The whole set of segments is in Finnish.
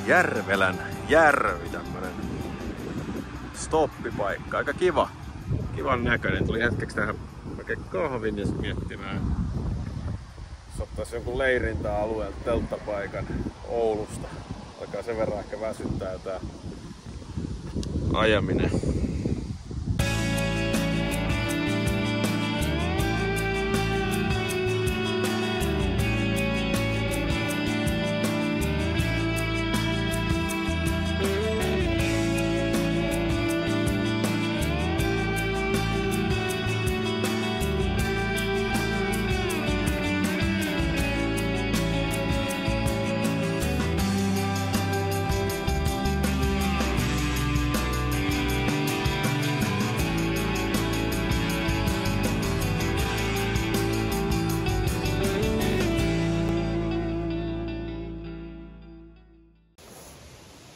Järvelän järvi, tämmönen stoppipaikka. Aika kiva. Kivan näköinen. Tuli hetkeksi tähän oikein kahvin ja miettimään, jos ottaisi jonkun leirintäalueelta telttapaikan Oulusta. Alkaa sen verran ehkä väsyttää tää ajaminen.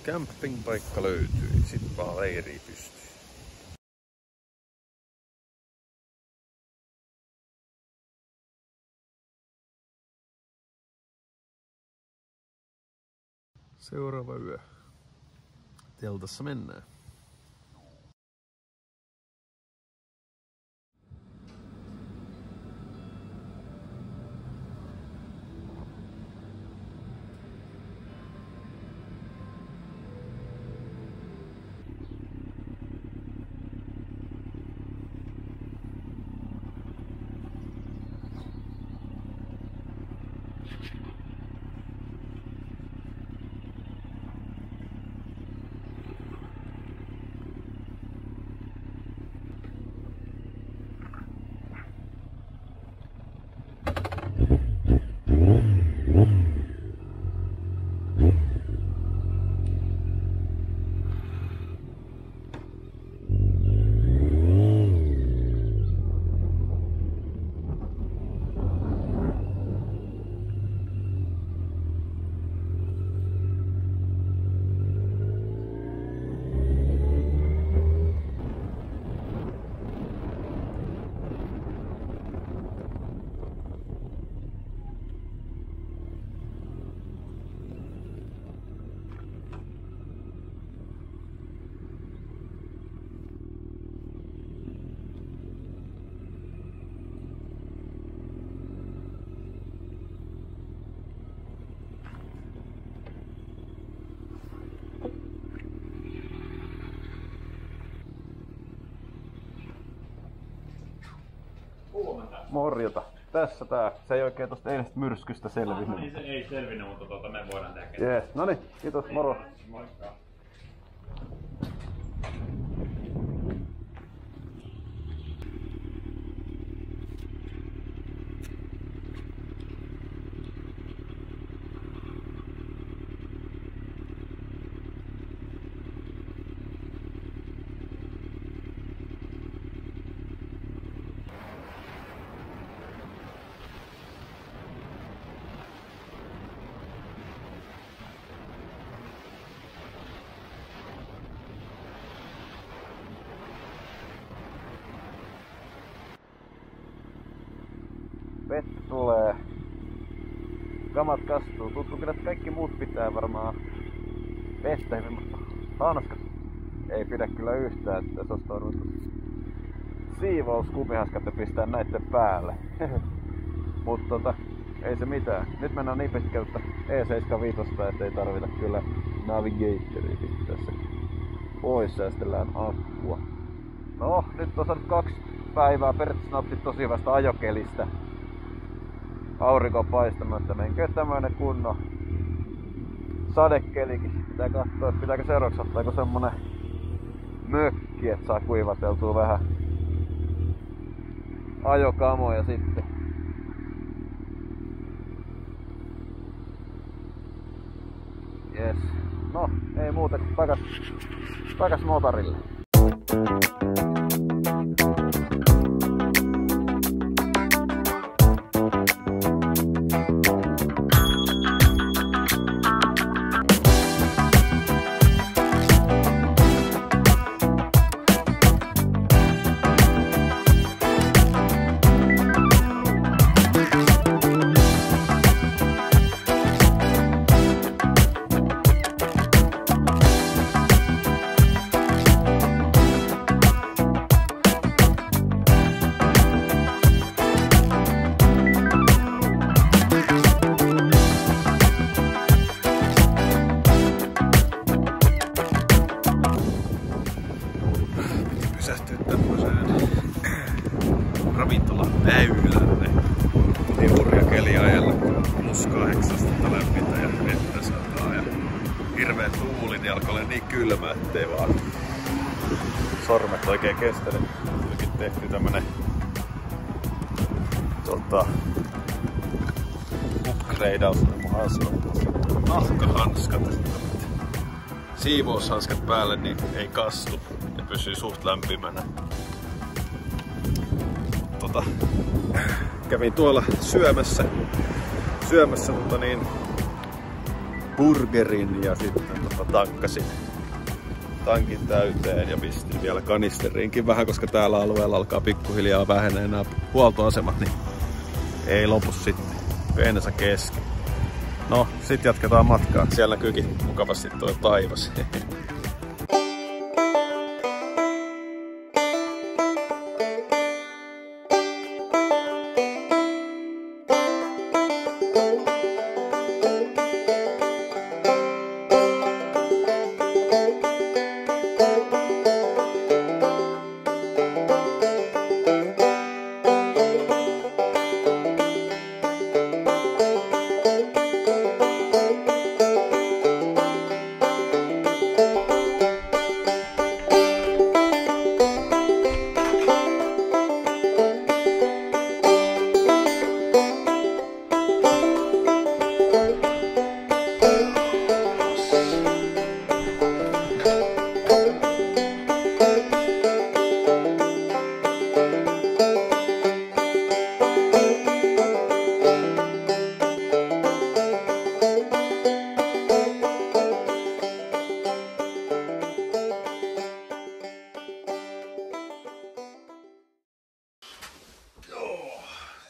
Campingpaikka löytyi, sit vaan leiriä pystyy. Seuraava yö. Teltassa mennään. Morjota. Tässä tää. Se ei oikein tosta eilisestä myrskystä selvinnyt. No niin, se ei selvinnyt, mutta me voidaan tehdä. Jees. Noniin, kiitos, moro. Moikka. Vettä tulee. Kamat kastuu. Tuntuu kyllä, että kaikki muut pitää varmaan vettä hyvin, mutta hanskat ei pidä kyllä yhtään, että se olisi tarvittu siivouskumihaskat ja pistää näitten päälle. Mutta ei se mitään. Nyt mennään niin pitkältä E75, ettei tarvita kyllä navigatoria tässä. Pois säästellään akkua. No, nyt on saanut 2 päivää periaatteessa nauttia tosi hyvästä ajokelistä. Aurinko paistamatta, menkö tämmönen kunnon sadekelikin. Pitää katsoa, että pitääkö seuraavaksi ottaako semmonen mökki, että saa kuivateltua vähän ajokamoja sitten. Yes. No, ei muuta kuin takas motorille. väylälle. Niin hurja keli ajella, +8 lämmintä ja vettä sataa ja hirveä tuuli, niin alkoi olla niin kylmä, ettei vaan sormet oikein kestänyt. Jokin tehtiin tämmönen upgradeaus nahkahanskat. Siivoushanskat päälle, niin ei kastu ja pysyy suht lämpimänä. Kävin tuolla syömässä burgerin ja sitten tankkasin tankin täyteen ja pistin vielä kanisteriinkin vähän, koska täällä alueella alkaa pikkuhiljaa vähenee nämä huoltoasemat, niin ei lopu sitten bensa kesken. No, sit jatketaan matkaa. Siellä näkyykin mukavasti tuo taivas.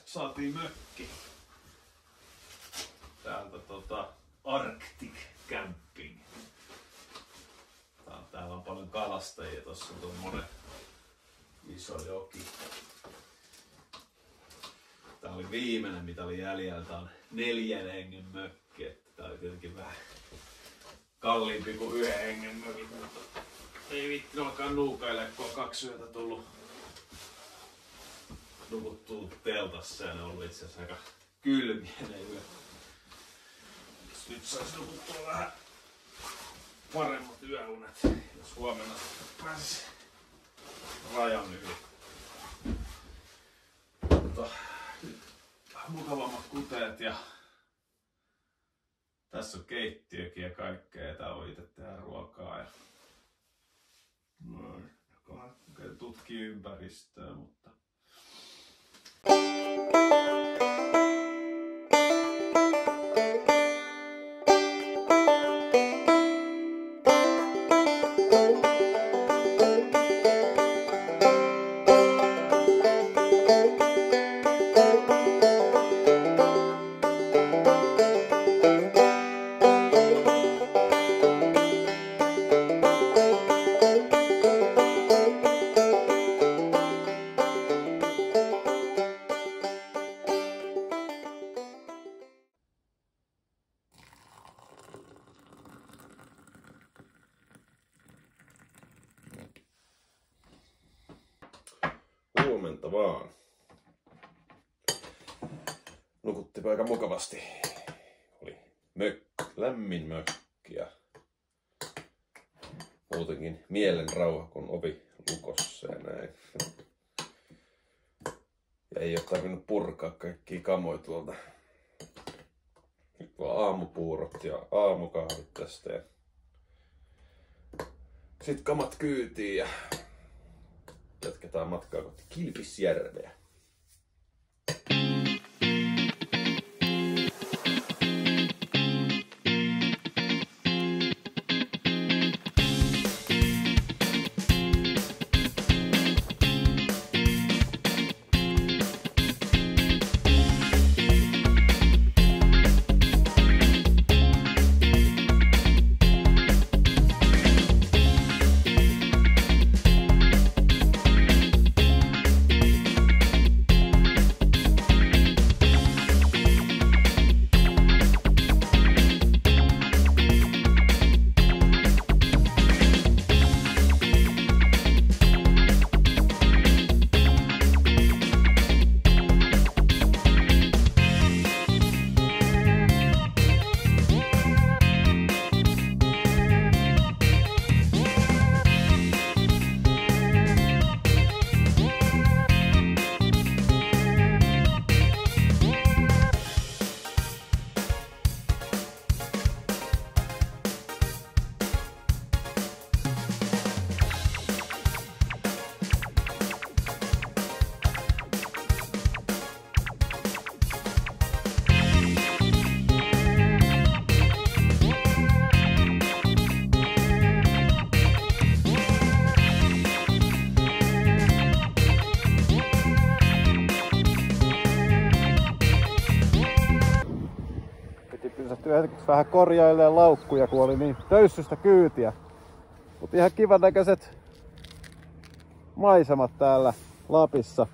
Saatiin mökki täältä Arctic Camping. Täällä on paljon kalastajia, tossa on tommonen iso joki. Tää oli viimeinen mitä oli jäljellä, tää on 4 hengen mökki, että tää oli tietenkin vähän kalliimpi kuin 1 hengen mökki, mutta ei vitti alkaa nuukaille, kun on 2 yötä tullut nukuttuu teltassa ja ne on ollut itse asiassa aika kylmiä ne yöt. Nyt sais nukuttua vähän paremmat yöunet, jos huomenna pääsis rajan yli. Mutta nyt mukavammat kuteet ja tässä on keittiökin ja kaikkea ja täällä on itse tehdä ruokaa ja tutkii ympäristöä, mutta huomenta vaan. Nukuttiin aika mukavasti. Oli lämmin mökki ja muutenkin mielen rauha, kun ovi lukossa ja näin. Ja ei ole tarvinnut purkaa kaikkia kamoja tuolta. Nyt vaan aamupuurot ja aamukahvit tästä. Ja sitten kamat kyytiin ja jatketaan matkaa kohti Kilpisjärveä. hetkeksi vähän korjailee laukkuja, kun oli niin töyssystä kyytiä. Mut ihan kivan näköiset maisemat täällä Lapissa.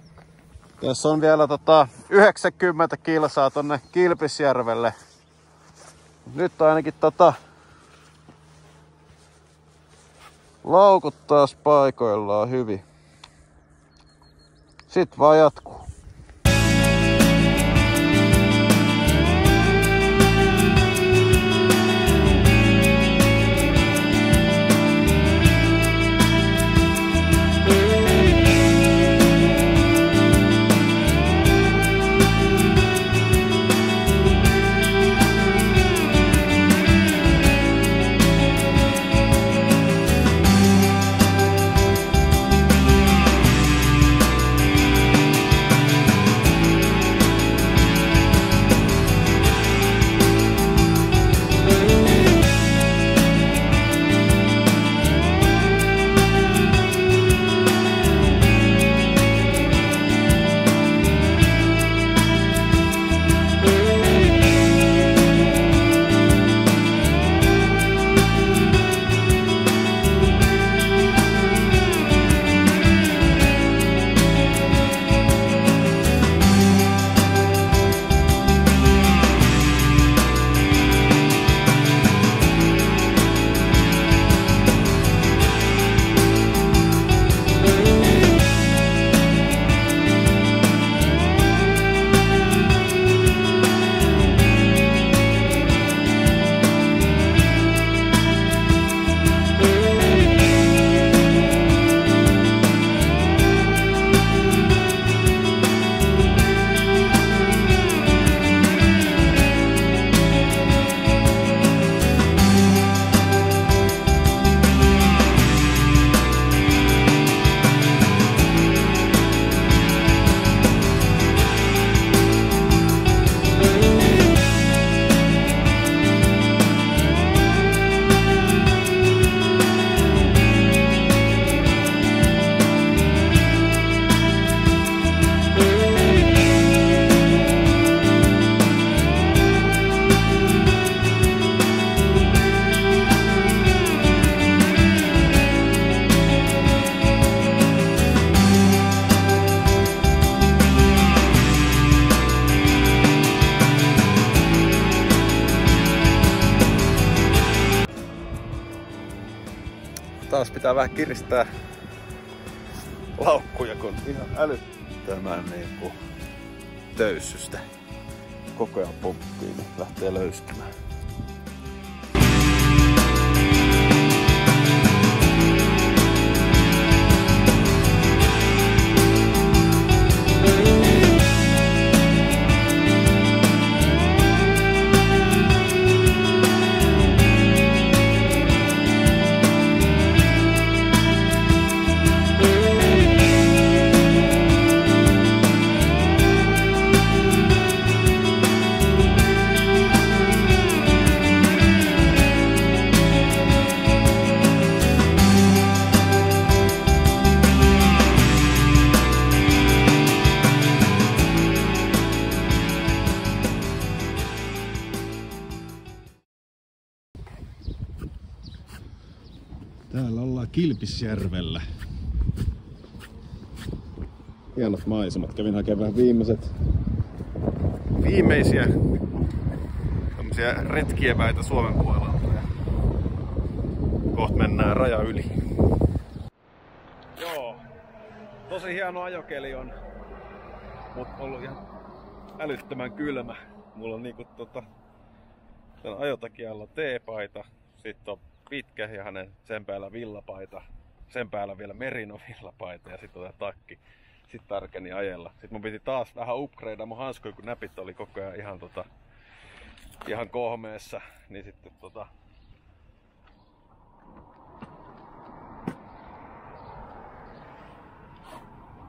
Tässä on vielä 90 kilsaa tonne Kilpisjärvelle. Nyt ainakin laukut taas paikoillaan hyvin. Sitten vaan jatkuu. Taas pitää vähän kiristää laukkuja, kun ihan älyttömän niinku töyssystä koko ajan pomppii, niin lähtee löyskimään. Täällä ollaan Kilpisjärvellä. Hienot maisemat. Kävin hakemaan viimeisiä tämmösiä retkieväitä Suomen puolelta. Kohta mennään raja yli. Joo, tosi hieno ajokeli on, mut ollut ihan älyttömän kylmä. Mulla on niinku tän ajotakialla T-paita, sit on pitkä ja hänen sen päällä villapaita, sen päällä vielä merino villapaita ja sitten takki. Sitten tarkeni ajella. Sitten mun piti taas vähän upgradea mun hanskoja, kun näpit oli koko ajan ihan kohmeessa. Niin sitten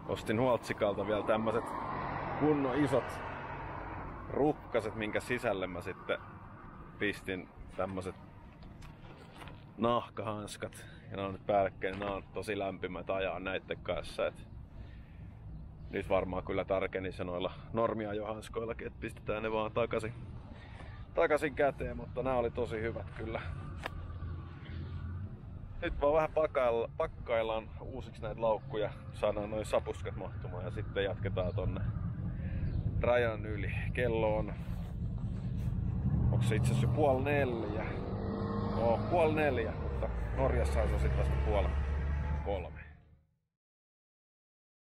ostin Huoltsikalta vielä tämmöset kunnon isot rukkaset, minkä sisälle mä sitten pistin tämmöset nahkahanskat. Ja ne on nyt päällekkäin, ne on tosi lämpimät ajaa näitten kanssa. Et nyt varmaan kyllä tarkeni se noilla normiajohanskoillakin, että pistetään ne vaan takaisin käteen, mutta nämä oli tosi hyvät kyllä. Nyt vaan vähän pakkaillaan uusiksi näitä laukkuja, saadaan noin sapuskat mahtumaan ja sitten jatketaan tonne rajan yli. Kello on, onko se itse asiassa 3:30? No, 3:30, mutta Norjassa on se sitten vasta 2:30.